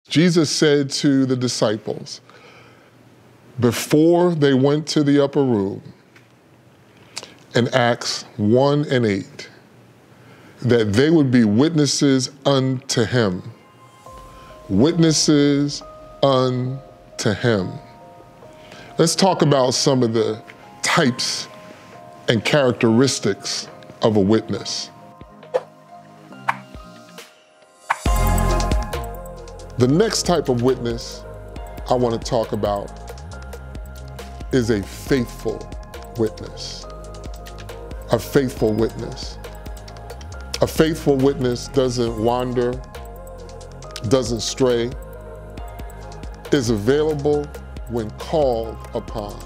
Jesus said to the disciples, before they went to the upper room, in Acts 1 and 8, that they would be witnesses unto him. Witnesses unto him. Let's talk about some of the types and characteristics of a witness. The next type of witness I want to talk about is a faithful witness. A faithful witness. A faithful witness doesn't wander, doesn't stray, is available when called upon,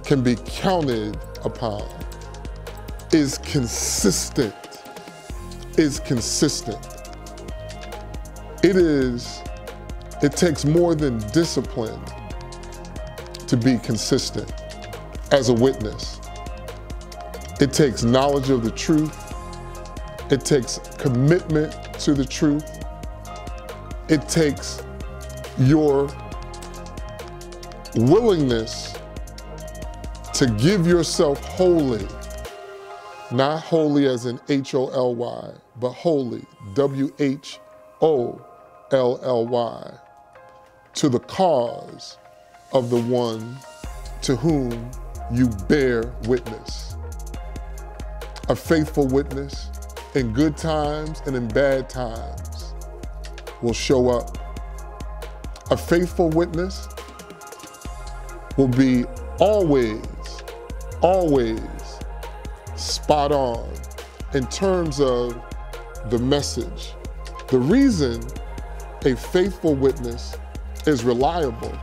can be counted upon, is consistent, It takes more than discipline to be consistent as a witness. It takes knowledge of the truth. It takes commitment to the truth. It takes your willingness to give yourself wholly, not holy as in H-O-L-Y, but holy, W-H-O-L-L-Y, to the cause of the one to whom you bear witness. A faithful witness in good times and in bad times will show up. A faithful witness will be always spot on in terms of the message. The reason a faithful witness is reliable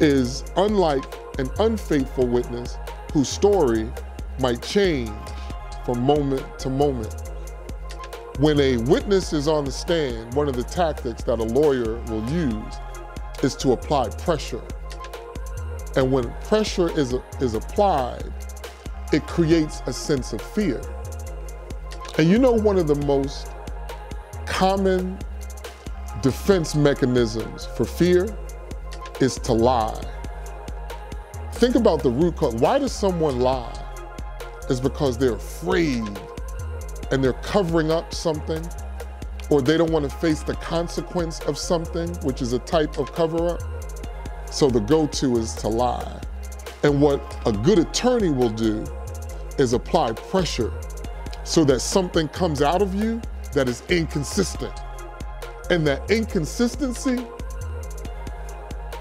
is unlike an unfaithful witness whose story might change from moment to moment. When a witness is on the stand, one of the tactics that a lawyer will use is to apply pressure. And when pressure is applied, it creates a sense of fear. And you know, one of the most common defense mechanisms for fear is to lie. Think about the root cause. Why does someone lie? It's because they're afraid and they're covering up something, or they don't want to face the consequence of something, which is a type of cover-up. So the go-to is to lie. And what a good attorney will do is apply pressure so that something comes out of you that is inconsistent. And that inconsistency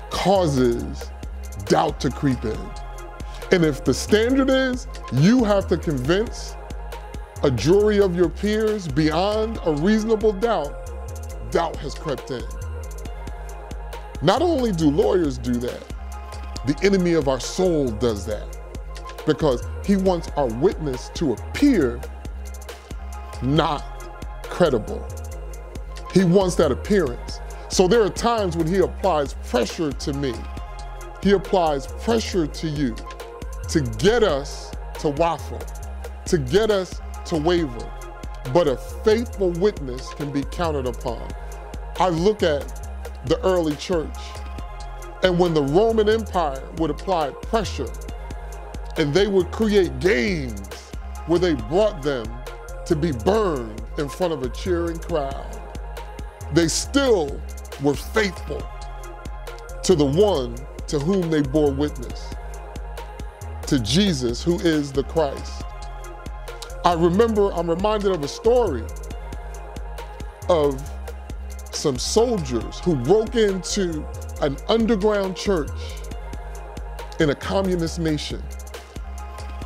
causes doubt to creep in. And if the standard is you have to convince a jury of your peers beyond a reasonable doubt, doubt has crept in. Not only do lawyers do that, the enemy of our soul does that, because he wants our witness to appear not credible. He wants that appearance. So there are times when he applies pressure to me. He applies pressure to you to get us to waffle, to get us to waver. But a faithful witness can be counted upon. I look at the early church, and when the Roman Empire would apply pressure, and they would create games where they brought them to be burned in front of a cheering crowd, they still were faithful to the one to whom they bore witness, to Jesus, who is the Christ. I'm reminded of a story of some soldiers who broke into an underground church in a communist nation.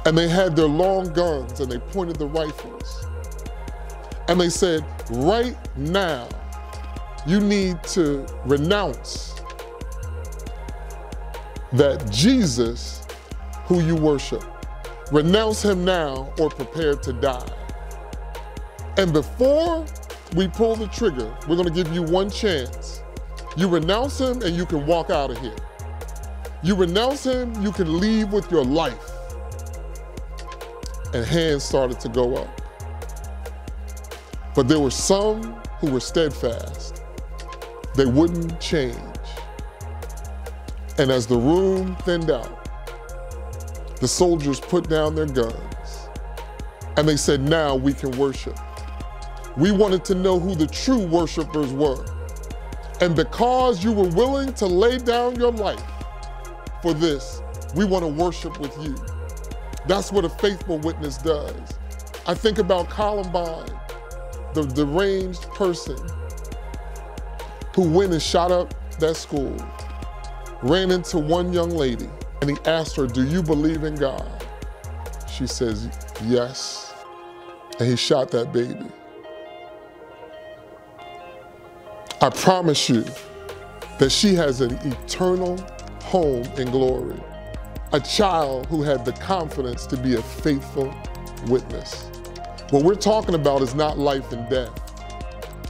And they had their long guns and they pointed the rifles. And they said, right now, you need to renounce that Jesus who you worship. Renounce him now or prepare to die. And before we pull the trigger, we're gonna give you one chance. You renounce him and you can walk out of here. You renounce him, you can leave with your life. And hands started to go up. But there were some who were steadfast. They wouldn't change. And as the room thinned out, the soldiers put down their guns and they said, now we can worship. We wanted to know who the true worshipers were. And because you were willing to lay down your life for this, we want to worship with you. That's what a faithful witness does. I think about Columbine, the deranged person who went and shot up that school, ran into one young lady, and he asked her, do you believe in God? She says, yes. And he shot that baby. I promise you that she has an eternal home in glory. A child who had the confidence to be a faithful witness. What we're talking about is not life and death.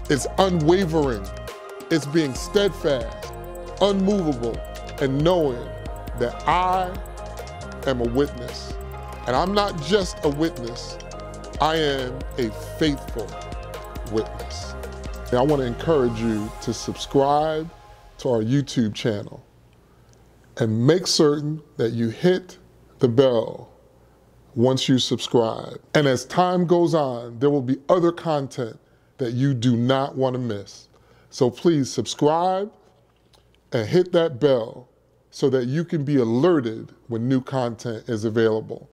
It's unwavering. It's being steadfast, unmovable, and knowing that I am a witness. And I'm not just a witness, I am a faithful witness. And I want to encourage you to subscribe to our YouTube channel and make certain that you hit the bell once you subscribe. And as time goes on, there will be other content that you do not want to miss. So please subscribe and hit that bell so that you can be alerted when new content is available.